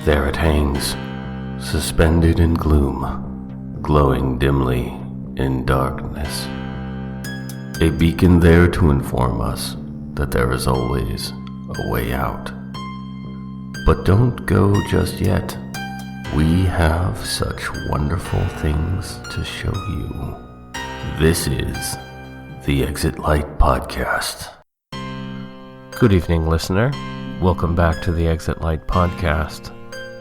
There it hangs, suspended in gloom, glowing dimly in darkness. A beacon there to inform us that there is always a way out. But don't go just yet. We have such wonderful things to show you. This is the Exit Light Podcast. Good evening, listener. Welcome back to the Exit Light Podcast,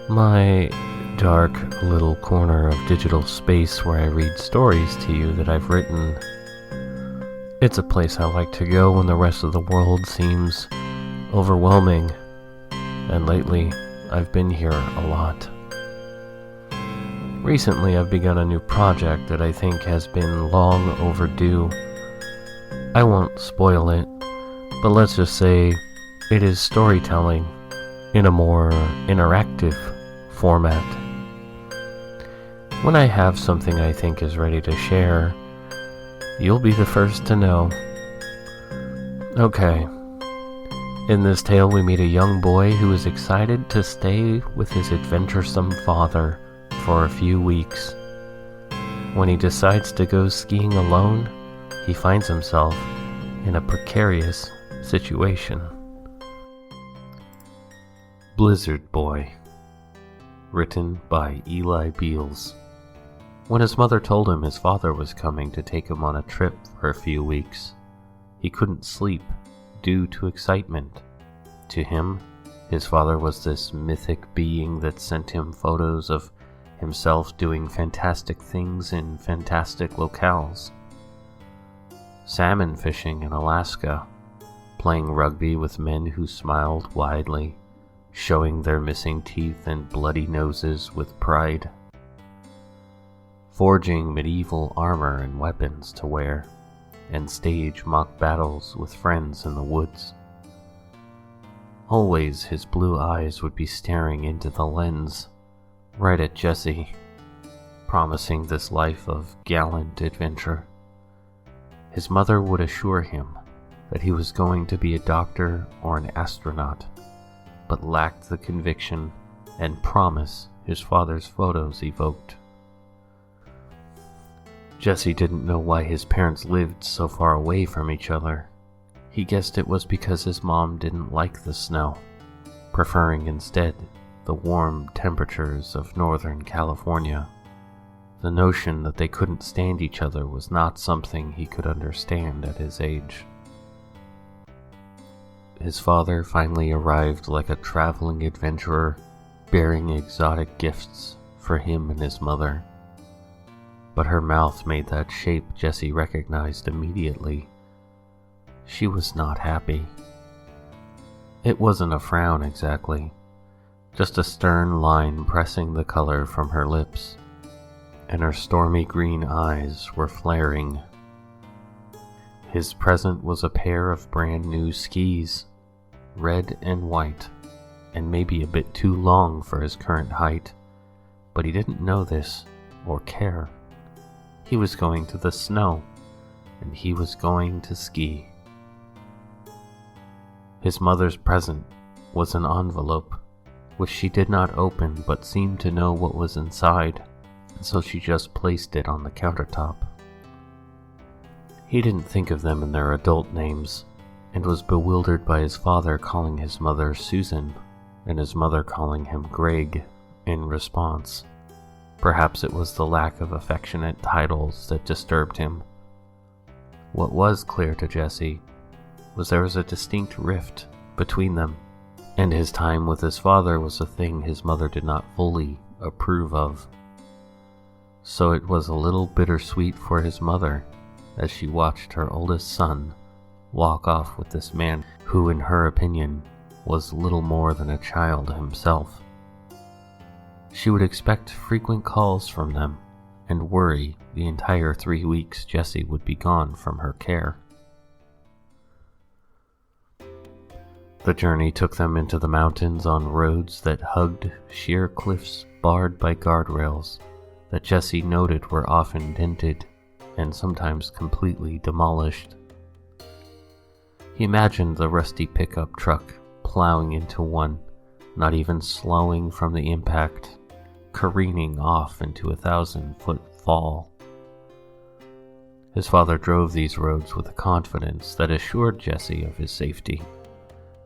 my dark little corner of digital space where I read stories to you that I've written. It's a place I like to go when the rest of the world seems overwhelming, and lately I've been here a lot. Recently I've begun a new project that I think has been long overdue. I won't spoil it, but let's just say it is storytelling in a more interactive format. When I have something I think is ready to share, you'll be the first to know. Okay. In this tale we meet a young boy who is excited to stay with his adventuresome father for a few weeks. When he decides to go skiing alone, he finds himself in a precarious situation. Blizzard Boy, written by Eli Beals. When his mother told him his father was coming to take him on a trip for a few weeks, he couldn't sleep due to excitement. To him, his father was this mythic being that sent him photos of himself doing fantastic things in fantastic locales. Salmon fishing in Alaska, playing rugby with men who smiled widely, showing their missing teeth and bloody noses with pride. Forging medieval armor and weapons to wear, and stage mock battles with friends in the woods. Always his blue eyes would be staring into the lens, right at Jesse, promising this life of gallant adventure. His mother would assure him that he was going to be a doctor or an astronaut, but lacked the conviction and promise his father's photos evoked. Jesse didn't know why his parents lived so far away from each other. He guessed it was because his mom didn't like the snow, preferring instead the warm temperatures of Northern California. The notion that they couldn't stand each other was not something he could understand at his age. His father finally arrived like a traveling adventurer, bearing exotic gifts for him and his mother. But her mouth made that shape Jesse recognized immediately. She was not happy. It wasn't a frown exactly, just a stern line pressing the color from her lips, and her stormy green eyes were flaring. His present was a pair of brand new skis, red and white, and maybe a bit too long for his current height, but he didn't know this or care. He was going to the snow, and he was going to ski. His mother's present was an envelope, which she did not open but seemed to know what was inside, so she just placed it on the countertop. He didn't think of them in their adult names, and was bewildered by his father calling his mother Susan, and his mother calling him Greg in response. Perhaps it was the lack of affectionate titles that disturbed him. What was clear to Jesse was there was a distinct rift between them, and his time with his father was a thing his mother did not fully approve of. So it was a little bittersweet for his mother as she watched her oldest son walk off with this man who, in her opinion, was little more than a child himself. She would expect frequent calls from them and worry the entire 3 weeks Jesse would be gone from her care. The journey took them into the mountains on roads that hugged sheer cliffs barred by guardrails that Jesse noted were often dented and sometimes completely demolished. He imagined the rusty pickup truck plowing into one not even slowing from the impact, careening off into a 1,000-foot fall. His father drove these roads with a confidence that assured Jesse of his safety,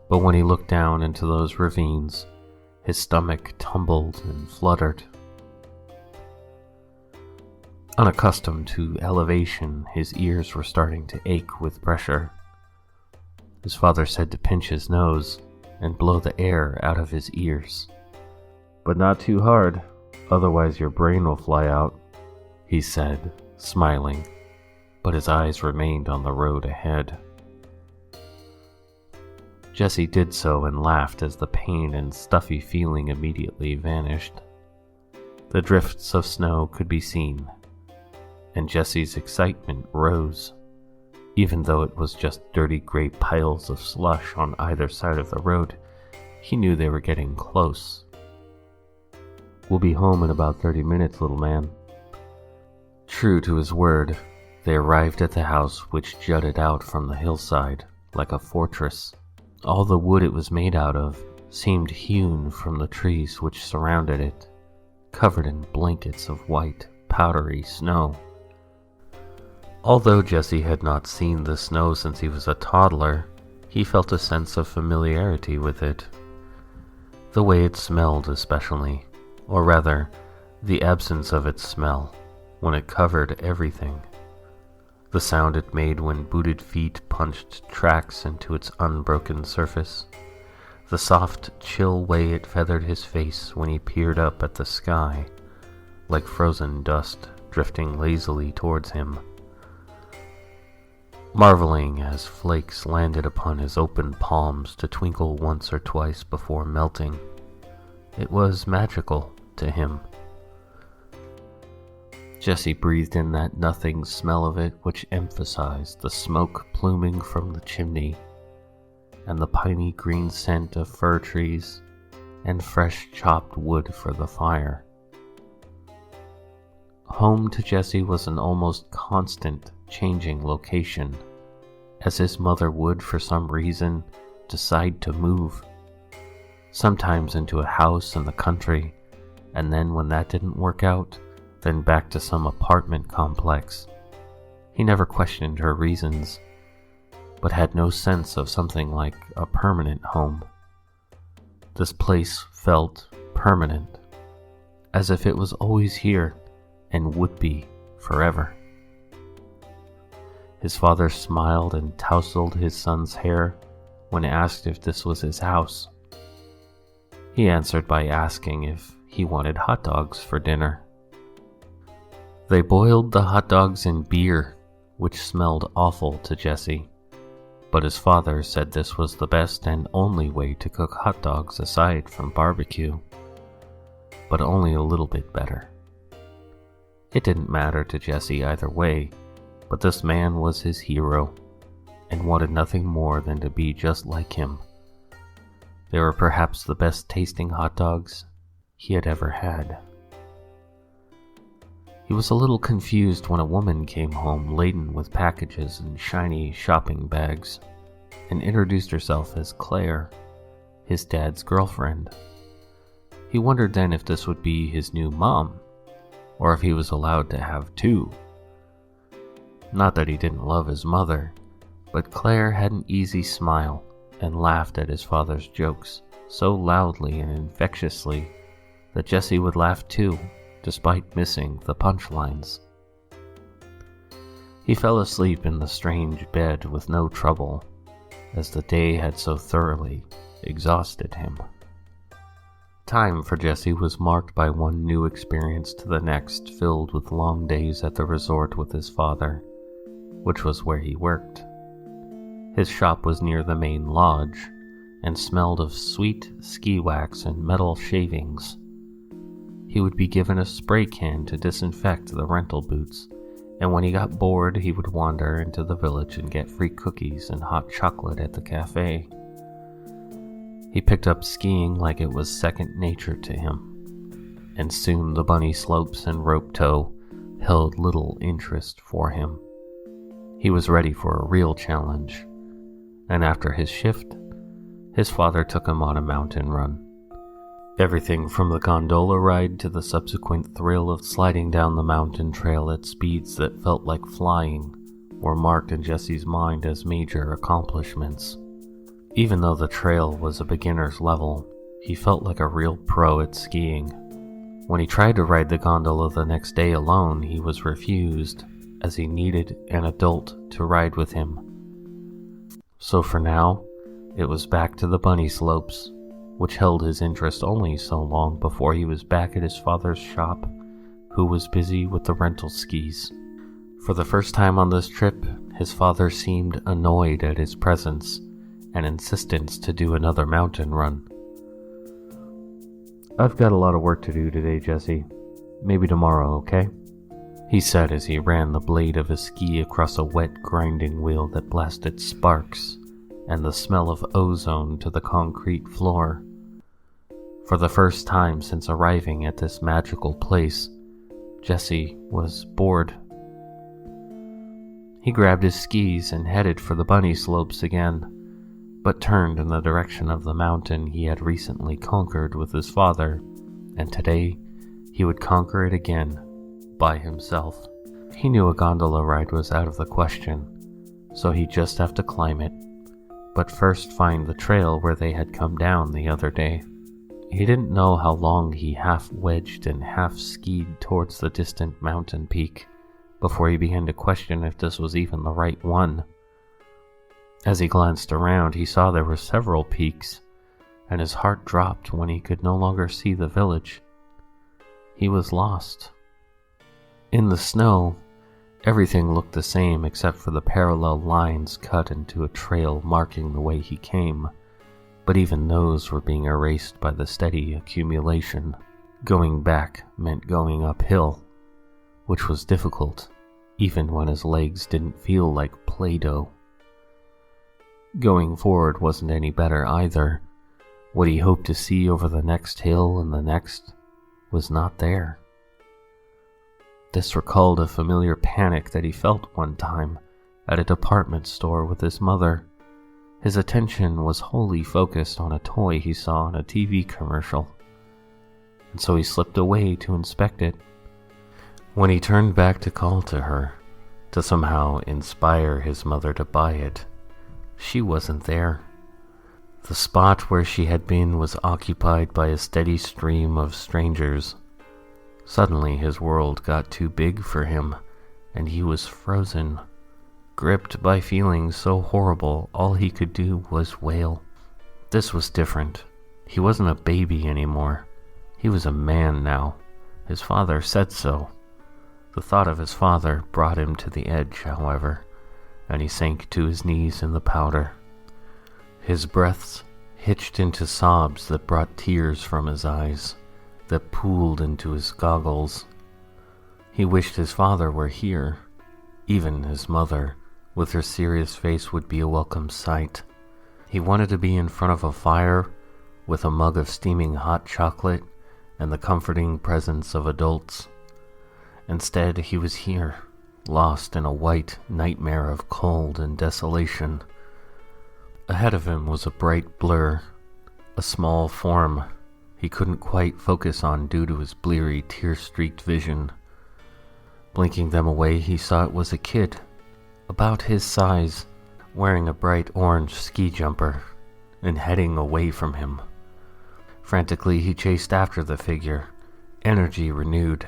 but when he looked down into those ravines, his stomach tumbled and fluttered. Unaccustomed to elevation, his ears were starting to ache with pressure. His father said to pinch his nose and blow the air out of his ears. "But not too hard, otherwise your brain will fly out," he said, smiling, but his eyes remained on the road ahead. Jesse did so and laughed as the pain and stuffy feeling immediately vanished. The drifts of snow could be seen, and Jesse's excitement rose, even though it was just dirty gray piles of slush on either side of the road. He knew they were getting close. "We'll be home in about 30 minutes, little man." True to his word, they arrived at the house, which jutted out from the hillside like a fortress. All the wood it was made out of seemed hewn from the trees which surrounded it, covered in blankets of white, powdery snow. Although Jesse had not seen the snow since he was a toddler, he felt a sense of familiarity with it. The way it smelled especially, or rather, the absence of its smell, when it covered everything. The sound it made when booted feet punched tracks into its unbroken surface. The soft, chill way it feathered his face when he peered up at the sky, like frozen dust drifting lazily towards him. Marveling as flakes landed upon his open palms to twinkle once or twice before melting. It was magical to him. Jesse breathed in that nothing smell of it which emphasized the smoke pluming from the chimney, and the piney green scent of fir trees and fresh chopped wood for the fire. Home to Jesse was an almost constant changing location, as his mother would, for some reason, decide to move, sometimes into a house in the country, and then when that didn't work out, then back to some apartment complex. He never questioned her reasons, but had no sense of something like a permanent home. This place felt permanent, as if it was always here and would be forever. His father smiled and tousled his son's hair when asked if this was his house. He answered by asking if he wanted hot dogs for dinner. They boiled the hot dogs in beer, which smelled awful to Jesse, but his father said this was the best and only way to cook hot dogs aside from barbecue, but only a little bit better. It didn't matter to Jesse either way, but this man was his hero, and wanted nothing more than to be just like him. They were perhaps the best tasting hot dogs he had ever had. He was a little confused when a woman came home laden with packages and shiny shopping bags, and introduced herself as Claire, his dad's girlfriend. He wondered then if this would be his new mom, or if he was allowed to have two. Not that he didn't love his mother, but Claire had an easy smile and laughed at his father's jokes so loudly and infectiously that Jesse would laugh too, despite missing the punchlines. He fell asleep in the strange bed with no trouble, as the day had so thoroughly exhausted him. Time for Jesse was marked by one new experience to the next, filled with long days at the resort with his father, which was where he worked. His shop was near the main lodge, and smelled of sweet ski wax and metal shavings. He would be given a spray can to disinfect the rental boots, and when he got bored he would wander into the village and get free cookies and hot chocolate at the cafe. He picked up skiing like it was second nature to him, and soon the bunny slopes and rope tow held little interest for him. He was ready for a real challenge, and after his shift, his father took him on a mountain run, Everything from the gondola ride to the subsequent thrill of sliding down the mountain trail at speeds that felt like flying were marked in Jesse's mind as major accomplishments. Even though the trail was a beginner's level, he felt like a real pro at skiing. When he tried to ride the gondola the next day alone, he was refused, as he needed an adult to ride with him. So for now, it was back to the bunny slopes, which held his interest only so long before he was back at his father's shop, who was busy with the rental skis. For the first time on this trip, his father seemed annoyed at his presence and insistence to do another mountain run. "I've got a lot of work to do today, Jesse. Maybe tomorrow, okay?" he said as he ran the blade of his ski across a wet grinding wheel that blasted sparks and the smell of ozone to the concrete floor. For the first time since arriving at this magical place, Jesse was bored. He grabbed his skis and headed for the bunny slopes again, but turned in the direction of the mountain he had recently conquered with his father, and today he would conquer it again by himself. He knew a gondola ride was out of the question, so he'd just have to climb it, but first find the trail where they had come down the other day. He didn't know how long he half-wedged and half-skied towards the distant mountain peak before he began to question if this was even the right one. As he glanced around, he saw there were several peaks, and his heart dropped when he could no longer see the village. He was lost. In the snow, everything looked the same except for the parallel lines cut into a trail marking the way he came, but even those were being erased by the steady accumulation. Going back meant going uphill, which was difficult, even when his legs didn't feel like Play-Doh. Going forward wasn't any better either. What he hoped to see over the next hill and the next was not there. This recalled a familiar panic that he felt one time at a department store with his mother. His attention was wholly focused on a toy he saw in a TV commercial, and so he slipped away to inspect it. When he turned back to call to her, to somehow inspire his mother to buy it, she wasn't there. The spot where she had been was occupied by a steady stream of strangers. Suddenly his world got too big for him, and he was frozen. Gripped by feelings so horrible, all he could do was wail. This was different. He wasn't a baby anymore. He was a man now. His father said so. The thought of his father brought him to the edge, however, and he sank to his knees in the powder. His breaths hitched into sobs that brought tears from his eyes, that pooled into his goggles. He wished his father were here. Even his mother, with her serious face, would be a welcome sight. He wanted to be in front of a fire with a mug of steaming hot chocolate and the comforting presence of adults. Instead, he was here, lost in a white nightmare of cold and desolation. Ahead of him was a bright blur, a small form he couldn't quite focus on due to his bleary, tear-streaked vision. Blinking them away, he saw it was a kid, about his size, wearing a bright orange ski jumper, and heading away from him. Frantically, he chased after the figure, energy renewed.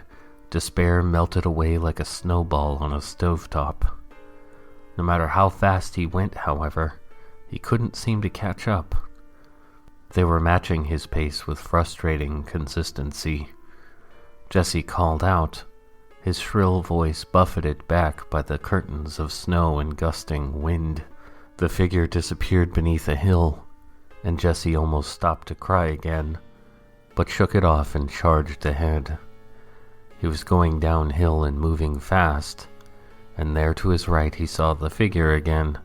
Despair melted away like a snowball on a stovetop. No matter how fast he went, however, he couldn't seem to catch up. They were matching his pace with frustrating consistency. Jesse called out, his shrill voice buffeted back by the curtains of snow and gusting wind. The figure disappeared beneath a hill, and Jesse almost stopped to cry again, but shook it off and charged ahead. He was going downhill and moving fast, and there to his right he saw the figure again.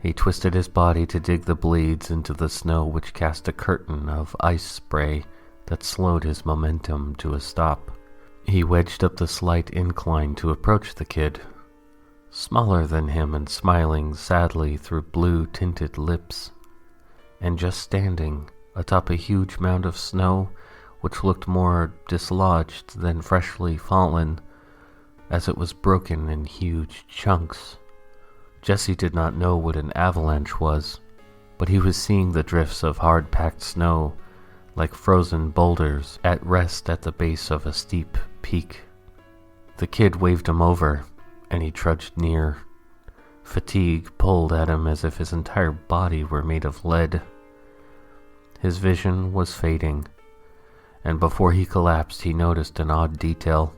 He twisted his body to dig the blades into the snow, which cast a curtain of ice spray that slowed his momentum to a stop. He wedged up the slight incline to approach the kid, smaller than him and smiling sadly through blue-tinted lips, and just standing atop a huge mound of snow which looked more dislodged than freshly fallen, as it was broken in huge chunks. Jesse did not know what an avalanche was, but he was seeing the drifts of hard-packed snow like frozen boulders at rest at the base of a steep peak. The kid waved him over, and he trudged near. Fatigue pulled at him as if his entire body were made of lead. His vision was fading, and before he collapsed he noticed an odd detail,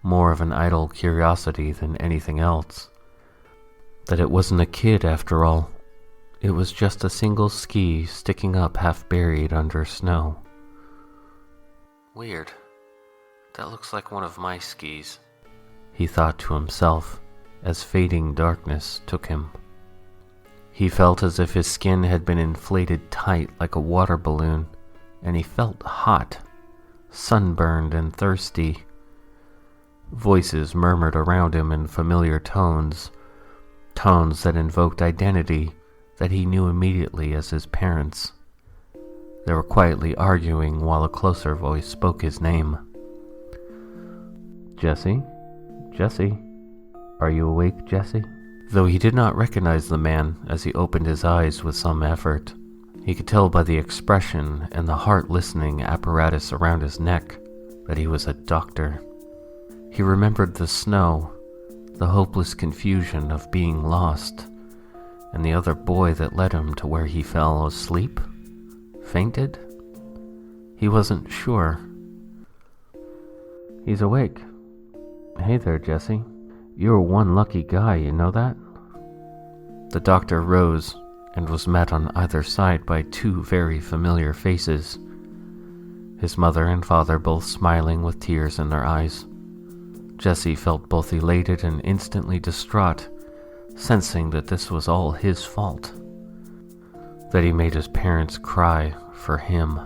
more of an idle curiosity than anything else. That it wasn't a kid after all. It was just a single ski sticking up half buried under snow. Weird. That looks like one of my skis, he thought to himself as fading darkness took him. He felt as if his skin had been inflated tight like a water balloon, and he felt hot, sunburned and thirsty. Voices murmured around him in familiar tones, tones that invoked identity that he knew immediately as his parents. They were quietly arguing while a closer voice spoke his name. Jesse? Jesse? Are you awake, Jesse? Though he did not recognize the man as he opened his eyes with some effort, he could tell by the expression and the heart-listening apparatus around his neck that he was a doctor. He remembered the snow, the hopeless confusion of being lost, and the other boy that led him to where he fell asleep? Fainted? He wasn't sure. He's awake. Hey there, Jesse. You're one lucky guy, you know that? The doctor rose and was met on either side by two very familiar faces, his mother and father both smiling with tears in their eyes. Jesse felt both elated and instantly distraught, sensing that this was all his fault, that he made his parents cry for him.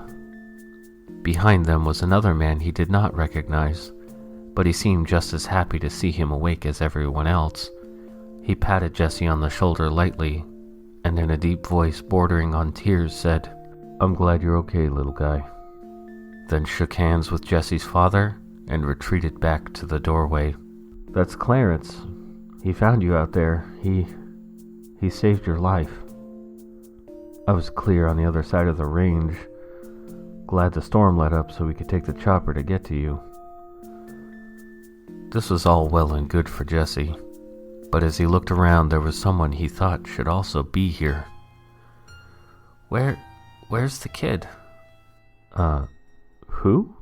Behind them was another man he did not recognize, but he seemed just as happy to see him awake as everyone else. He patted Jesse on the shoulder lightly, and in a deep voice bordering on tears said, "I'm glad you're okay, little guy," then shook hands with Jesse's father and retreated back to the doorway. "That's Clarence. He found you out there. He saved your life. I was clear on the other side of the range. Glad the storm let up so we could take the chopper to get to you." This was all well and good for Jesse, but as he looked around there was someone he thought should also be here. Where's the kid? Who?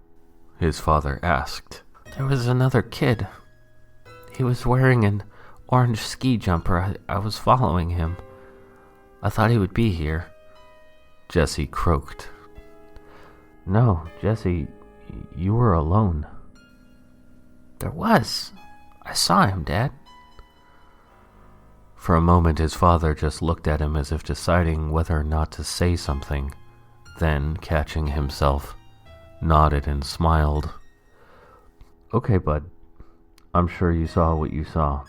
His father asked. There was another kid. He was wearing an orange ski jumper. I was following him. I thought he would be here. Jesse croaked. No, Jesse, you were alone. There was. I saw him, Dad. For a moment his father just looked at him as if deciding whether or not to say something, then, catching himself, nodded and smiled. Okay, bud. I'm sure you saw what you saw.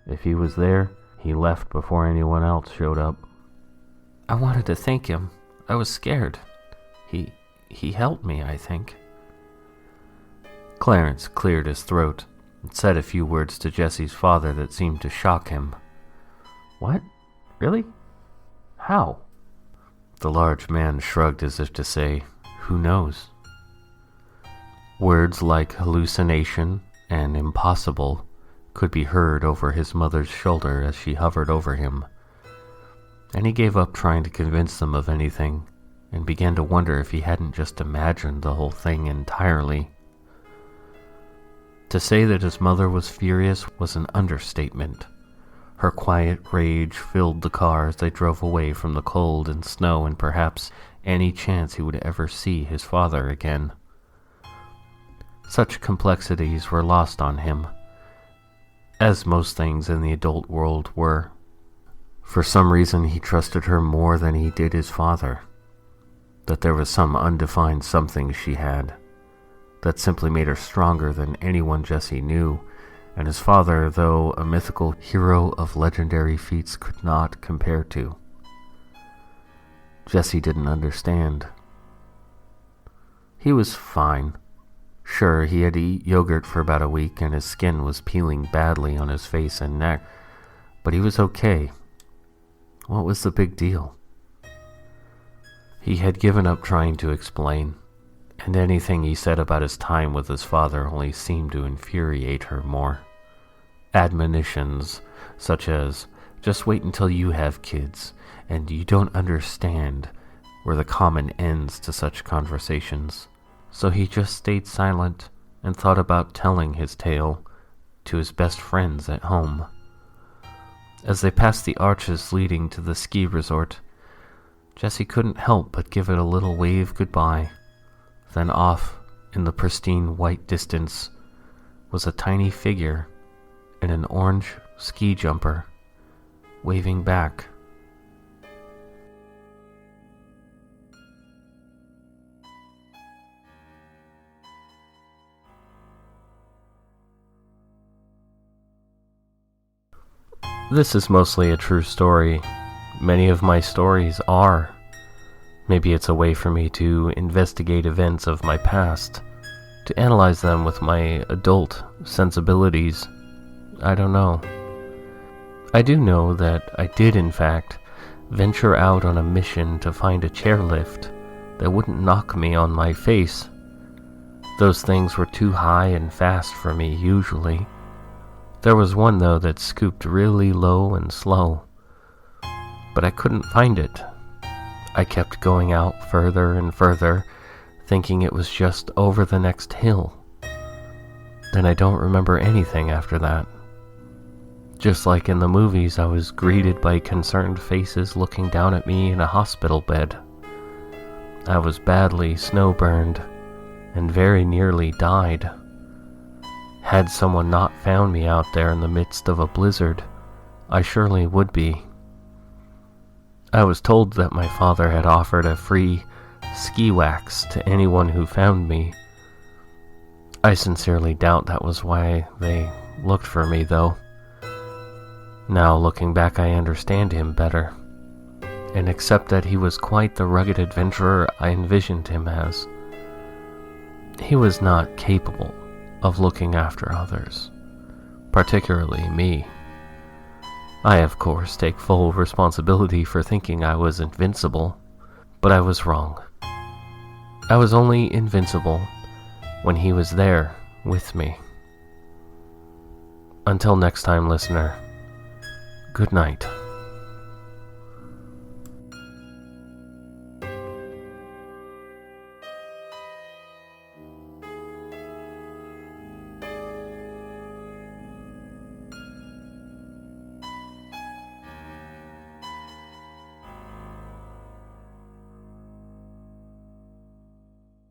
If he was there, he left before anyone else showed up. I wanted to thank him. I was scared. He helped me, I think. Clarence cleared his throat and said a few words to Jesse's father that seemed to shock him. What? Really? How? The large man shrugged as if to say, who knows? Words like hallucination and impossible could be heard over his mother's shoulder as she hovered over him, and he gave up trying to convince them of anything and began to wonder if he hadn't just imagined the whole thing entirely. To say that his mother was furious was an understatement. Her quiet rage filled the car as they drove away from the cold and snow and perhaps any chance he would ever see his father again. Such complexities were lost on him, as most things in the adult world were. For some reason he trusted her more than he did his father, that there was some undefined something she had that simply made her stronger than anyone Jesse knew, and his father, though a mythical hero of legendary feats, could not compare to. Jesse didn't understand. He was fine. Sure, he had to eat yogurt for about a week and his skin was peeling badly on his face and neck, but he was okay. What was the big deal? He had given up trying to explain, and anything he said about his time with his father only seemed to infuriate her more. Admonitions such as, "Just wait until you have kids," and "You don't understand," were the common ends to such conversations. So he just stayed silent and thought about telling his tale to his best friends at home. As they passed the arches leading to the ski resort, Jesse couldn't help but give it a little wave goodbye. Then off in the pristine white distance was a tiny figure in an orange ski jumper, waving back. This is mostly a true story. Many of my stories are. Maybe it's a way for me to investigate events of my past, to analyze them with my adult sensibilities. I don't know. I do know that I did, in fact, venture out on a mission to find a chairlift that wouldn't knock me on my face. Those things were too high and fast for me usually. There was one, though, that scooped really low and slow, but I couldn't find it. I kept going out further and further, thinking it was just over the next hill. Then I don't remember anything after that. Just like in the movies, I was greeted by concerned faces looking down at me in a hospital bed. I was badly snow-burned and very nearly died. Had someone not found me out there in the midst of a blizzard, I surely would be. I was told that my father had offered a free ski wax to anyone who found me. I sincerely doubt that was why they looked for me, though. Now, looking back, I understand him better, and accept that he was quite the rugged adventurer I envisioned him as. He was not capable of looking after others, particularly me. I, of course, take full responsibility for thinking I was invincible, but I was wrong. I was only invincible when he was there with me. Until next time, listener, good night.